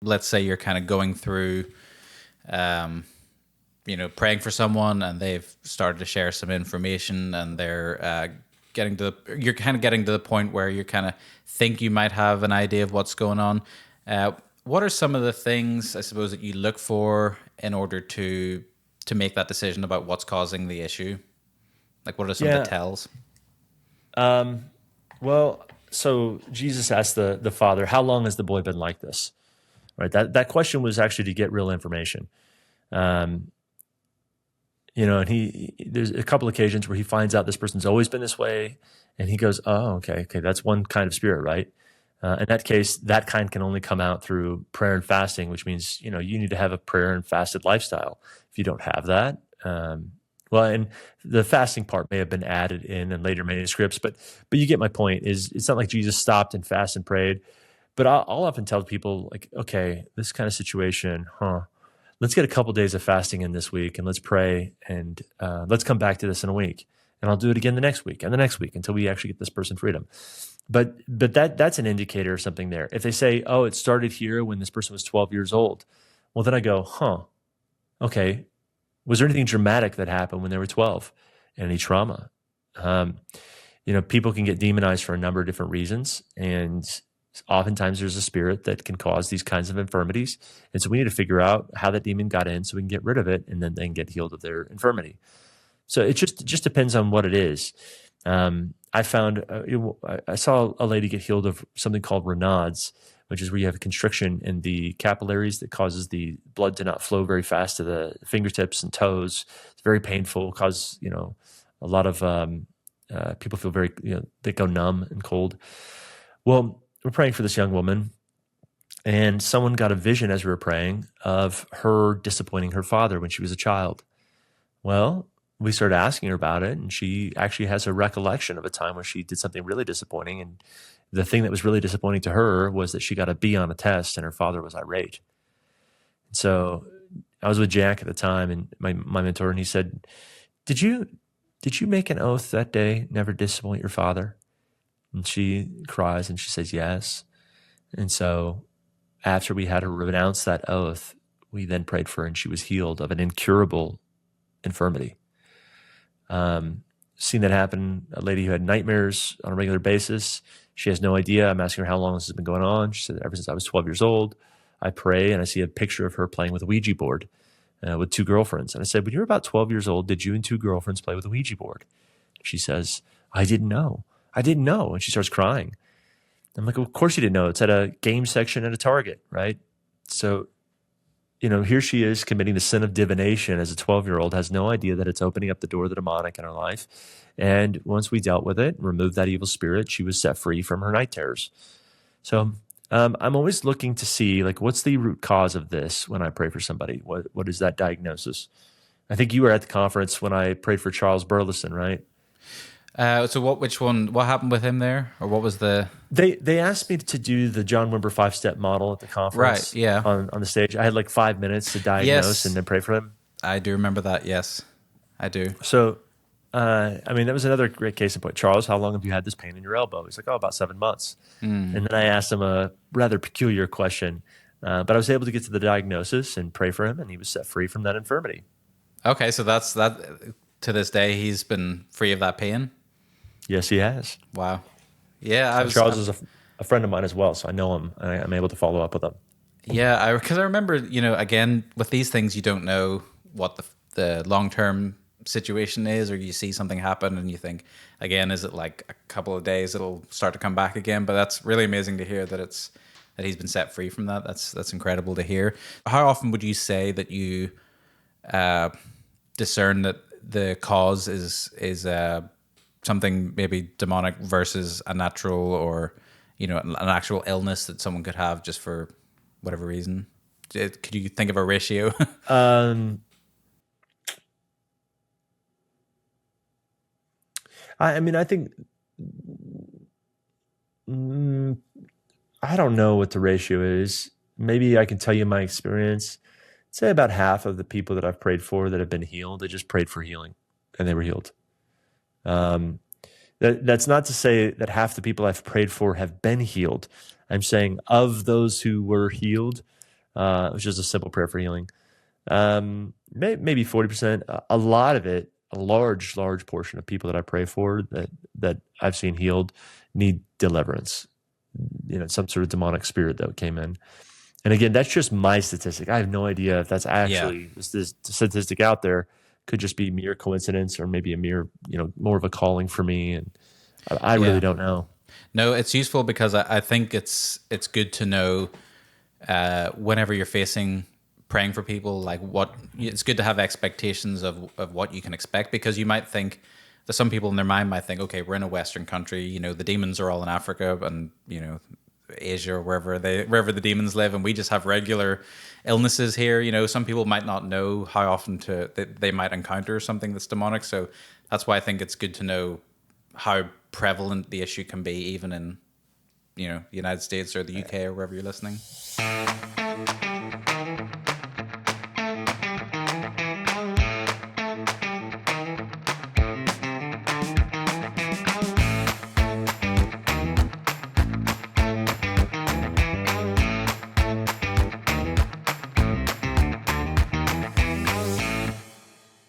let's say you're kind of going through, praying for someone, and they've started to share some information, and they're you're kind of getting to the point where you kind of think you might have an idea of what's going on. What are some of the things, I suppose, that you look for in order to make that decision about what's causing the issue? Like, what are some of the tells? Well, so Jesus asked the father, how long has the boy been like this? Right. That question was actually to get real information. And there's a couple occasions where he finds out this person's always been this way, and he goes, oh, okay, that's one kind of spirit, right? In that case, that kind can only come out through prayer and fasting, which means, you need to have a prayer and fasted lifestyle. If you don't have that, and the fasting part may have been added in later manuscripts, but you get my point. Is it's not like Jesus stopped and fasted and prayed, but I'll often tell people, like, okay, this kind of situation, let's get a couple days of fasting in this week, and let's pray, and let's come back to this in a week, and I'll do it again the next week and the next week until we actually get this person freedom. But that's an indicator of something there. If they say, oh, it started here when this person was 12 years old, well, then I go, okay, was there anything dramatic that happened when they were 12? Any trauma? People can get demonized for a number of different reasons, and oftentimes there's a spirit that can cause these kinds of infirmities. And so we need to figure out how that demon got in so we can get rid of it, and then they can get healed of their infirmity. So it just depends on what it is. I found, I saw a lady get healed of something called Raynaud's, which is where you have a constriction in the capillaries that causes the blood to not flow very fast to the fingertips and toes. It's very painful, causes, a lot of people feel very, they go numb and cold. Well, we're praying for this young woman, and someone got a vision as we were praying of her disappointing her father when she was a child. Well, we started asking her about it, and she actually has a recollection of a time where she did something really disappointing. And the thing that was really disappointing to her was that she got a B on a test, and her father was irate. And so I was with Jack at the time, and my mentor, and he said, Did you make an oath that day never disappoint your father? And she cries, and she says, yes. And so after we had her renounce that oath, we then prayed for her, and she was healed of an incurable infirmity. Seen that happen, a lady who had nightmares on a regular basis. She has no idea. I'm asking her how long this has been going on. She said, ever since I was 12 years old. I pray, and I see a picture of her playing with a Ouija board with two girlfriends. And I said, when you were about 12 years old, did you and two girlfriends play with a Ouija board? She says, I didn't know. And she starts crying. I'm like, of course you didn't know. It's at a game section at a Target, right? So, here she is committing the sin of divination as a 12-year-old, has no idea that it's opening up the door to the demonic in her life. And once we dealt with it, removed that evil spirit, she was set free from her night terrors. So I'm always looking to see, like, what's the root cause of this when I pray for somebody? What is that diagnosis? I think you were at the conference when I prayed for Charles Burleson, right? So what happened with him there? Or what was the... They asked me to do the John Wimber 5-step model at the conference. Right, yeah. On the stage. I had like 5 minutes to diagnose and then pray for him. I do remember that, yes. I do. So, that was another great case in point. Charles, how long have you had this pain in your elbow? He's like, about 7 months. And then I asked him a rather peculiar question, but I was able to get to the diagnosis and pray for him, and he was set free from that infirmity. Okay, so that's that. To this day, he's been free of that pain? Yes, he has. Wow. Yeah, Charles is a friend of mine as well, so I know him, and I'm able to follow up with him. Yeah, because I remember, again, with these things, you don't know what the long-term situation is, or you see something happen and you think, again, is it like a couple of days it'll start to come back again? But that's really amazing to hear that he's been set free from that. That's incredible to hear. How often would you say that you discern that the cause is something maybe demonic versus a natural, or an actual illness that someone could have just for whatever reason? Could you think of a ratio? I think I don't know what the ratio is. Maybe I can tell you my experience. I'd say about half of the people that I've prayed for that have been healed, they just prayed for healing and they were healed. That's not to say that half the people I've prayed for have been healed. I'm saying of those who were healed, It was just a simple prayer for healing. Maybe 40%. A lot of it, a large portion of people that I pray for that I've seen healed need deliverance. Some sort of demonic spirit that came in. And again, that's just my statistic. I have no idea if that's actually this statistic out there. Could just be mere coincidence, or maybe a mere, more of a calling for me. And I really don't know. No, it's useful because I think it's good to know whenever you're praying for people, like it's good to have expectations of what you can expect, because you might think that some people in their mind might think, okay, we're in a Western country, the demons are all in Africa and, Asia or wherever the demons live, and we just have regular illnesses here. Some people might not know how often they might encounter something that's demonic. So that's why I think it's good to know how prevalent the issue can be, even in, the United States or the UK or wherever you're listening.